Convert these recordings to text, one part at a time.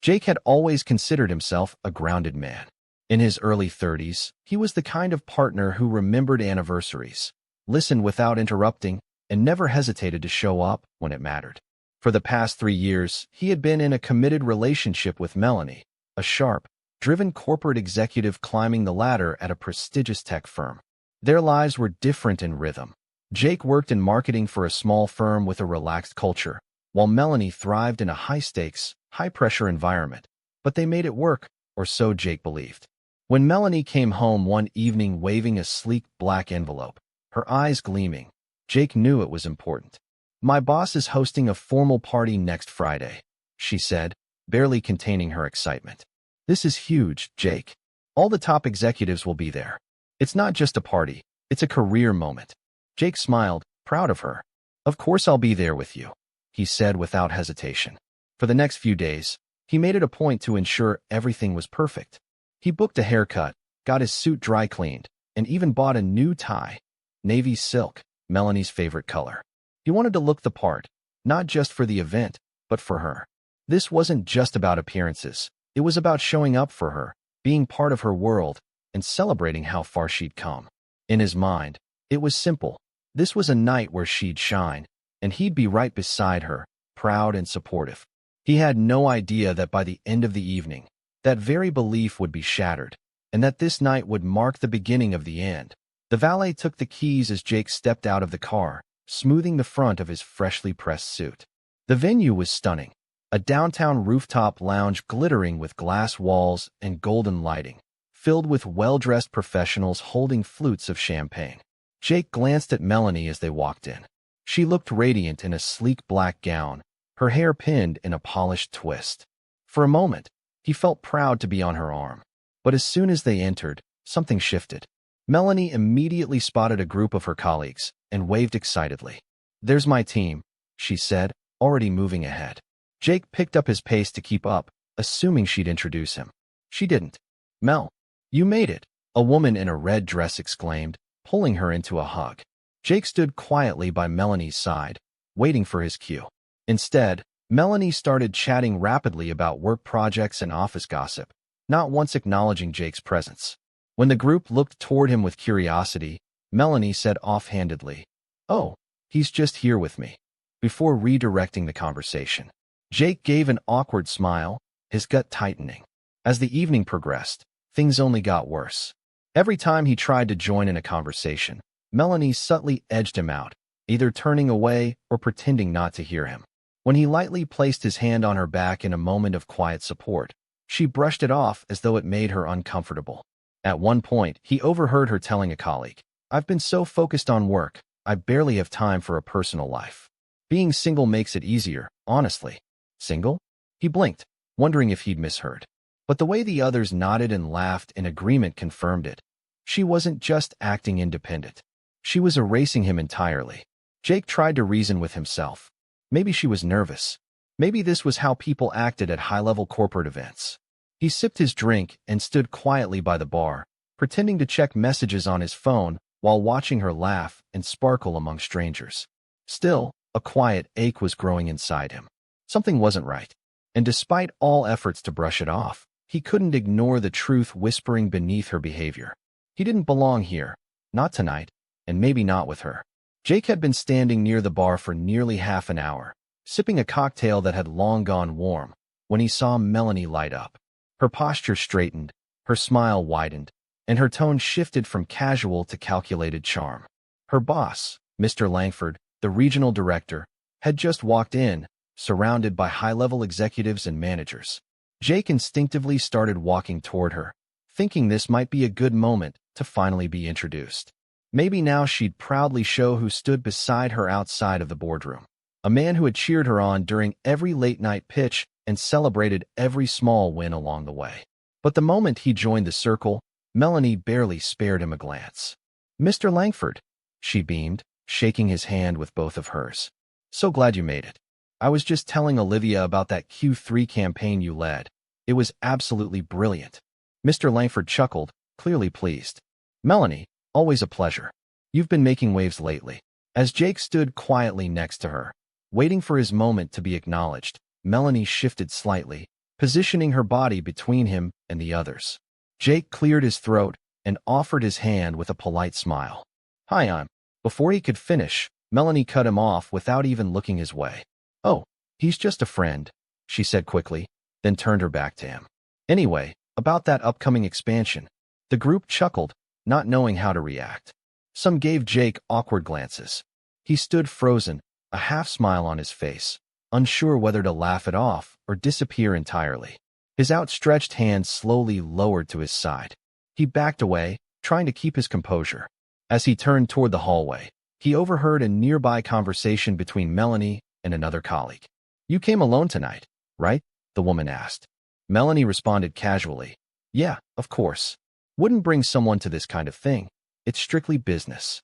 Jake had always considered himself a grounded man. In his early 30s, he was the kind of partner who remembered anniversaries, listened without interrupting, and never hesitated to show up when it mattered. For the past 3 years, he had been in a committed relationship with Melanie, a sharp, driven corporate executive climbing the ladder at a prestigious tech firm. Their lives were different in rhythm. Jake worked in marketing for a small firm with a relaxed culture, while Melanie thrived in a high-stakes, high-pressure environment. But they made it work, or so Jake believed. When Melanie came home one evening waving a sleek black envelope, her eyes gleaming, Jake knew it was important. "My boss is hosting a formal party next Friday," she said, barely containing her excitement. "This is huge, Jake. All the top executives will be there. It's not just a party, it's a career moment." Jake smiled, proud of her. "Of course I'll be there with you," he said without hesitation. For the next few days, he made it a point to ensure everything was perfect. He booked a haircut, got his suit dry cleaned, and even bought a new tie, navy silk, Melanie's favorite color. He wanted to look the part, not just for the event, but for her. This wasn't just about appearances. It was about showing up for her, being part of her world, and celebrating how far she'd come. In his mind, it was simple. This was a night where she'd shine, and he'd be right beside her, proud and supportive. He had no idea that by the end of the evening, that very belief would be shattered, and that this night would mark the beginning of the end. The valet took the keys as Jake stepped out of the car, smoothing the front of his freshly pressed suit. The venue was stunning, a downtown rooftop lounge glittering with glass walls and golden lighting, filled with well-dressed professionals holding flutes of champagne. Jake glanced at Melanie as they walked in. She looked radiant in a sleek black gown, her hair pinned in a polished twist. For a moment, he felt proud to be on her arm. But as soon as they entered, something shifted. Melanie immediately spotted a group of her colleagues and waved excitedly. "There's my team," she said, already moving ahead. Jake picked up his pace to keep up, assuming she'd introduce him. She didn't. "Mel, you made it," a woman in a red dress exclaimed, pulling her into a hug. Jake stood quietly by Melanie's side, waiting for his cue. Instead, Melanie started chatting rapidly about work projects and office gossip, not once acknowledging Jake's presence. When the group looked toward him with curiosity, Melanie said offhandedly, "Oh, he's just here with me," before redirecting the conversation. Jake gave an awkward smile, his gut tightening. As the evening progressed, things only got worse. Every time he tried to join in a conversation, Melanie subtly edged him out, either turning away or pretending not to hear him. When he lightly placed his hand on her back in a moment of quiet support, she brushed it off as though it made her uncomfortable. At one point, he overheard her telling a colleague, "I've been so focused on work, I barely have time for a personal life. Being single makes it easier, honestly." "Single?" He blinked, wondering if he'd misheard. But the way the others nodded and laughed in agreement confirmed it. She wasn't just acting independent. She was erasing him entirely. Jake tried to reason with himself. Maybe she was nervous. Maybe this was how people acted at high-level corporate events. He sipped his drink and stood quietly by the bar, pretending to check messages on his phone while watching her laugh and sparkle among strangers. Still, a quiet ache was growing inside him. Something wasn't right. And despite all efforts to brush it off, he couldn't ignore the truth whispering beneath her behavior. He didn't belong here, not tonight, and maybe not with her. Jake had been standing near the bar for nearly half an hour, sipping a cocktail that had long gone warm, when he saw Melanie light up. Her posture straightened, her smile widened, and her tone shifted from casual to calculated charm. Her boss, Mr. Langford, the regional director, had just walked in, surrounded by high-level executives and managers. Jake instinctively started walking toward her, thinking this might be a good moment to finally be introduced. Maybe now she'd proudly show who stood beside her outside of the boardroom. A man who had cheered her on during every late-night pitch and celebrated every small win along the way. But the moment he joined the circle, Melanie barely spared him a glance. "Mr. Langford," she beamed, shaking his hand with both of hers. "So glad you made it. I was just telling Olivia about that Q3 campaign you led. It was absolutely brilliant." Mr. Langford chuckled, clearly pleased. "Melanie, always a pleasure. You've been making waves lately." As Jake stood quietly next to her, waiting for his moment to be acknowledged, Melanie shifted slightly, positioning her body between him and the others. Jake cleared his throat and offered his hand with a polite smile. "Hi, I'm—" Before he could finish, Melanie cut him off without even looking his way. "Oh, he's just a friend," she said quickly, then turned her back to him. "Anyway, about that upcoming expansion." The group chuckled, not knowing how to react. Some gave Jake awkward glances. He stood frozen, a half-smile on his face, unsure whether to laugh it off or disappear entirely. His outstretched hand slowly lowered to his side. He backed away, trying to keep his composure. As he turned toward the hallway, he overheard a nearby conversation between Melanie and another colleague. "You came alone tonight, right?" the woman asked. Melanie responded casually. "Yeah, of course. Wouldn't bring someone to this kind of thing. It's strictly business."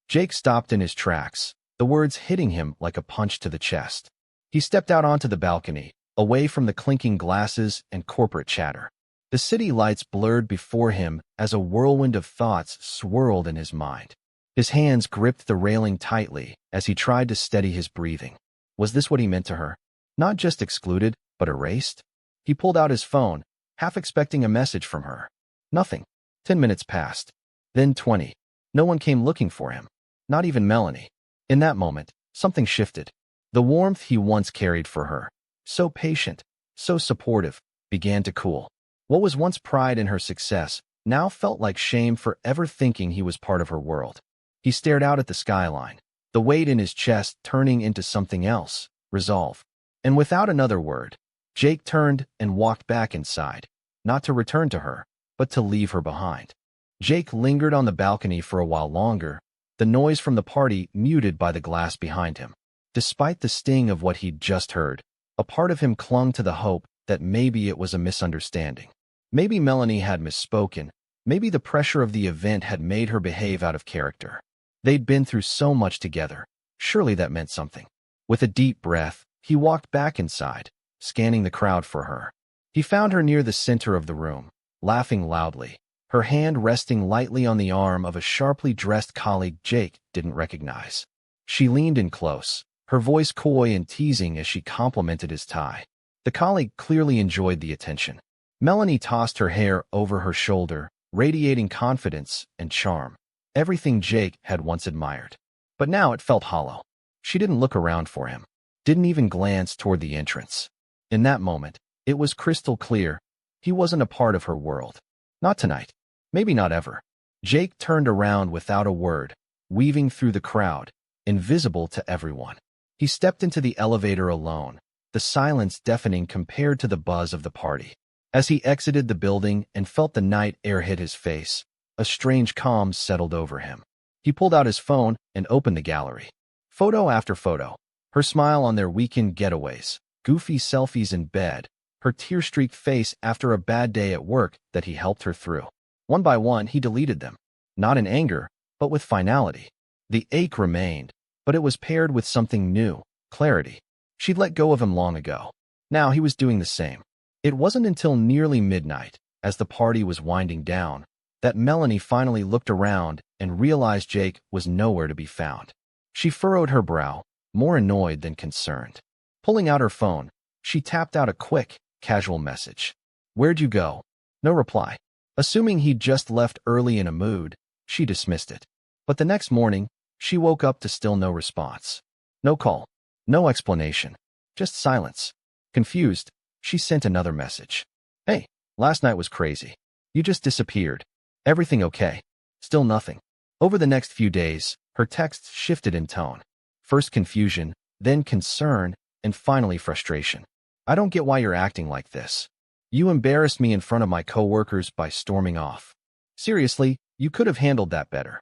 Jake stopped in his tracks, the words hitting him like a punch to the chest. He stepped out onto the balcony, away from the clinking glasses and corporate chatter. The city lights blurred before him as a whirlwind of thoughts swirled in his mind. His hands gripped the railing tightly as he tried to steady his breathing. Was this what he meant to her? Not just excluded, but erased? He pulled out his phone, half expecting a message from her. Nothing. 10 minutes passed. Then 20. No one came looking for him. Not even Melanie. In that moment, something shifted. The warmth he once carried for her, so patient, so supportive, began to cool. What was once pride in her success now felt like shame for ever thinking he was part of her world. He stared out at the skyline, the weight in his chest turning into something else, resolve. And without another word, Jake turned and walked back inside, not to return to her, but to leave her behind. Jake lingered on the balcony for a while longer, the noise from the party muted by the glass behind him. Despite the sting of what he'd just heard, a part of him clung to the hope that maybe it was a misunderstanding. Maybe Melanie had misspoken. Maybe the pressure of the event had made her behave out of character. They'd been through so much together. Surely that meant something. With a deep breath, he walked back inside, scanning the crowd for her. He found her near the center of the room, laughing loudly, her hand resting lightly on the arm of a sharply dressed colleague Jake didn't recognize. She leaned in close, her voice coy and teasing as she complimented his tie. The colleague clearly enjoyed the attention. Melanie tossed her hair over her shoulder, radiating confidence and charm. Everything Jake had once admired. But now it felt hollow. She didn't look around for him, didn't even glance toward the entrance. In that moment, it was crystal clear. He wasn't a part of her world. Not tonight. Maybe not ever. Jake turned around without a word, weaving through the crowd, invisible to everyone. He stepped into the elevator alone, the silence deafening compared to the buzz of the party. As he exited the building and felt the night air hit his face, a strange calm settled over him. He pulled out his phone and opened the gallery. Photo after photo, her smile on their weekend getaways, goofy selfies in bed, her tear-streaked face after a bad day at work that he helped her through. One by one, he deleted them, not in anger, but with finality. The ache remained, but it was paired with something new, clarity. She'd let go of him long ago. Now he was doing the same. It wasn't until nearly midnight, as the party was winding down, that Melanie finally looked around and realized Jake was nowhere to be found. She furrowed her brow, more annoyed than concerned. Pulling out her phone, she tapped out a quick, casual message. "Where'd you go?" No reply. Assuming he'd just left early in a mood, she dismissed it. But the next morning, she woke up to still no response. No call. No explanation. Just silence. Confused, she sent another message. "Hey, last night was crazy. You just disappeared. Everything okay?" Still nothing. Over the next few days, her texts shifted in tone. First confusion, then concern, and finally frustration. "I don't get why you're acting like this. You embarrassed me in front of my coworkers by storming off. Seriously, you could have handled that better."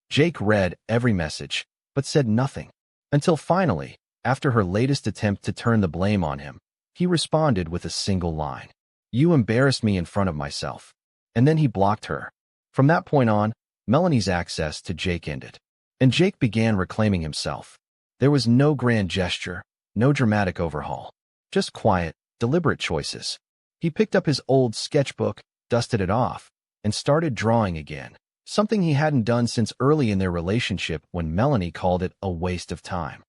Jake read every message, but said nothing. Until finally, after her latest attempt to turn the blame on him, he responded with a single line. "You embarrassed me in front of myself." And then he blocked her. From that point on, Melanie's access to Jake ended. And Jake began reclaiming himself. There was no grand gesture, no dramatic overhaul. Just quiet, deliberate choices. He picked up his old sketchbook, dusted it off, and started drawing again, something he hadn't done since early in their relationship when Melanie called it a waste of time.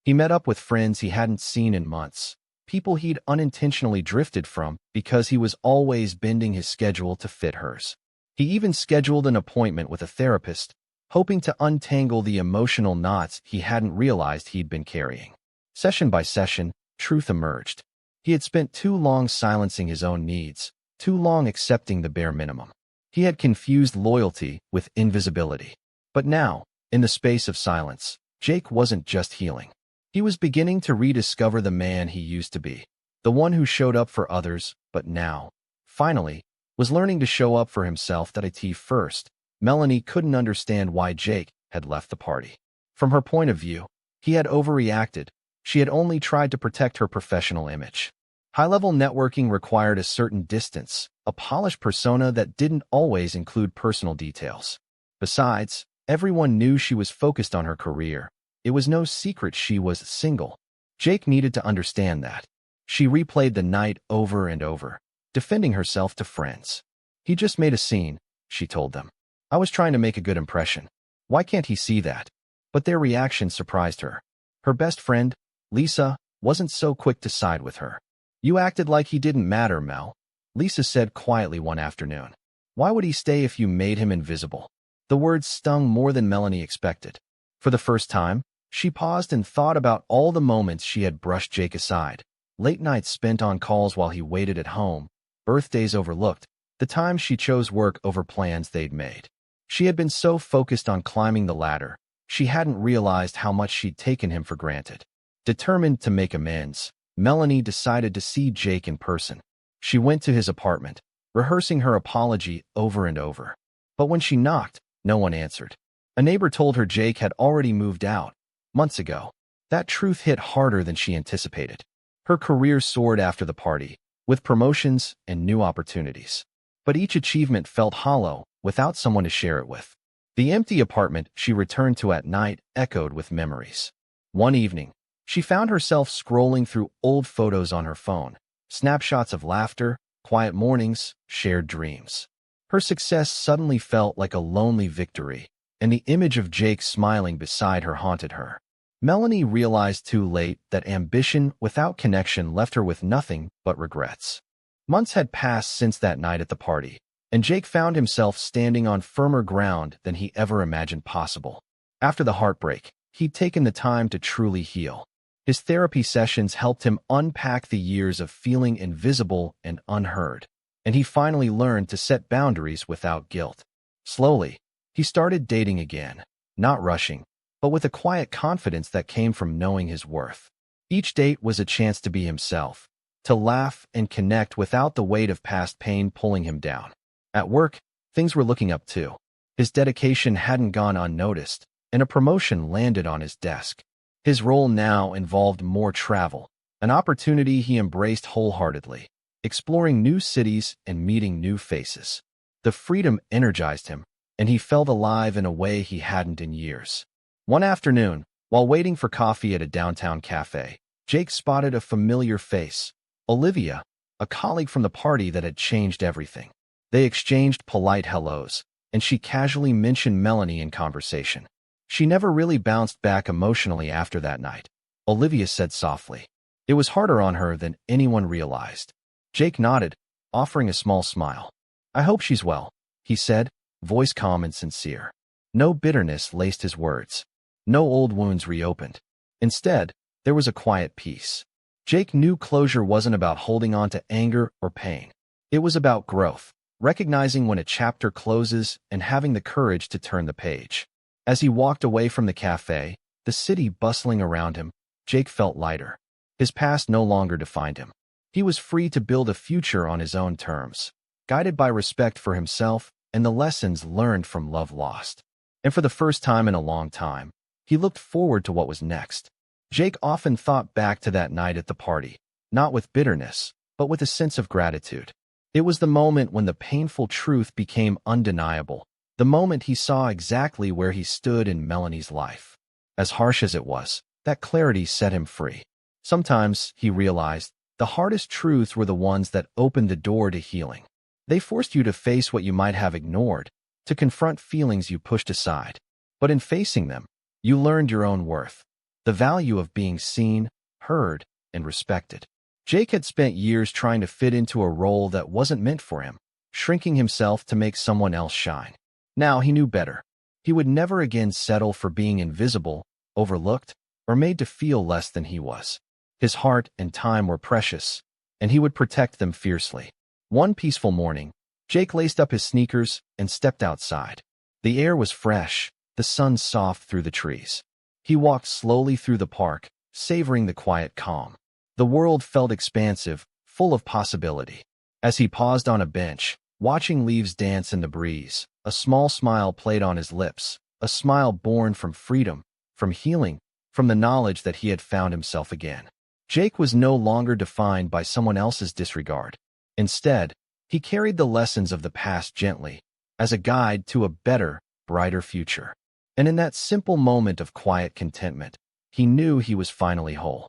He met up with friends he hadn't seen in months, people he'd unintentionally drifted from because he was always bending his schedule to fit hers. He even scheduled an appointment with a therapist, hoping to untangle the emotional knots he hadn't realized he'd been carrying. Session by session, truth emerged. He had spent too long silencing his own needs, too long accepting the bare minimum. He had confused loyalty with invisibility. But now, in the space of silence, Jake wasn't just healing. He was beginning to rediscover the man he used to be, the one who showed up for others, but now, finally, was learning to show up for himself. First, Melanie couldn't understand why Jake had left the party. From her point of view, he had overreacted. She had only tried to protect her professional image. High-level networking required a certain distance, a polished persona that didn't always include personal details. Besides, everyone knew she was focused on her career. It was no secret she was single. Jake needed to understand that. She replayed the night over and over, defending herself to friends. He just made a scene, she told them. I was trying to make a good impression. Why can't he see that? But their reaction surprised her. Her best friend, Lisa, wasn't so quick to side with her. You acted like he didn't matter, Mel, Lisa said quietly one afternoon. Why would he stay if you made him invisible? The words stung more than Melanie expected. For the first time, she paused and thought about all the moments she had brushed Jake aside. Late nights spent on calls while he waited at home, birthdays overlooked, the times she chose work over plans they'd made. She had been so focused on climbing the ladder, she hadn't realized how much she'd taken him for granted. Determined to make amends, Melanie decided to see Jake in person. She went to his apartment, rehearsing her apology over and over. But when she knocked, no one answered. A neighbor told her Jake had already moved out, months ago. That truth hit harder than she anticipated. Her career soared after the party, with promotions and new opportunities. But each achievement felt hollow, without someone to share it with. The empty apartment she returned to at night echoed with memories. One evening, she found herself scrolling through old photos on her phone, snapshots of laughter, quiet mornings, shared dreams. Her success suddenly felt like a lonely victory, and the image of Jake smiling beside her haunted her. Melanie realized too late that ambition without connection left her with nothing but regrets. Months had passed since that night at the party, and Jake found himself standing on firmer ground than he ever imagined possible. After the heartbreak, he'd taken the time to truly heal. His therapy sessions helped him unpack the years of feeling invisible and unheard, and he finally learned to set boundaries without guilt. Slowly, he started dating again, not rushing, but with a quiet confidence that came from knowing his worth. Each date was a chance to be himself, to laugh and connect without the weight of past pain pulling him down. At work, things were looking up too. His dedication hadn't gone unnoticed, and a promotion landed on his desk. His role now involved more travel, an opportunity he embraced wholeheartedly, exploring new cities and meeting new faces. The freedom energized him, and he felt alive in a way he hadn't in years. One afternoon, while waiting for coffee at a downtown cafe, Jake spotted a familiar face, Olivia, a colleague from the party that had changed everything. They exchanged polite hellos, and she casually mentioned Melanie in conversation. She never really bounced back emotionally after that night, Olivia said softly. It was harder on her than anyone realized. Jake nodded, offering a small smile. I hope she's well, he said, voice calm and sincere. No bitterness laced his words. No old wounds reopened. Instead, there was a quiet peace. Jake knew closure wasn't about holding on to anger or pain. It was about growth, recognizing when a chapter closes and having the courage to turn the page. As he walked away from the cafe, the city bustling around him, Jake felt lighter. His past no longer defined him. He was free to build a future on his own terms, guided by respect for himself and the lessons learned from love lost. And for the first time in a long time, he looked forward to what was next. Jake often thought back to that night at the party, not with bitterness, but with a sense of gratitude. It was the moment when the painful truth became undeniable, the moment he saw exactly where he stood in Melanie's life. As harsh as it was, that clarity set him free. Sometimes, he realized, the hardest truths were the ones that opened the door to healing. They forced you to face what you might have ignored, to confront feelings you pushed aside. But in facing them, you learned your own worth, the value of being seen, heard, and respected. Jake had spent years trying to fit into a role that wasn't meant for him, shrinking himself to make someone else shine. Now he knew better. He would never again settle for being invisible, overlooked, or made to feel less than he was. His heart and time were precious, and he would protect them fiercely. One peaceful morning, Jake laced up his sneakers and stepped outside. The air was fresh, the sun soft through the trees. He walked slowly through the park, savoring the quiet calm. The world felt expansive, full of possibility. As he paused on a bench, watching leaves dance in the breeze, a small smile played on his lips, a smile born from freedom, from healing, from the knowledge that he had found himself again. Jake was no longer defined by someone else's disregard. Instead, he carried the lessons of the past gently, as a guide to a better, brighter future. And in that simple moment of quiet contentment, he knew he was finally whole.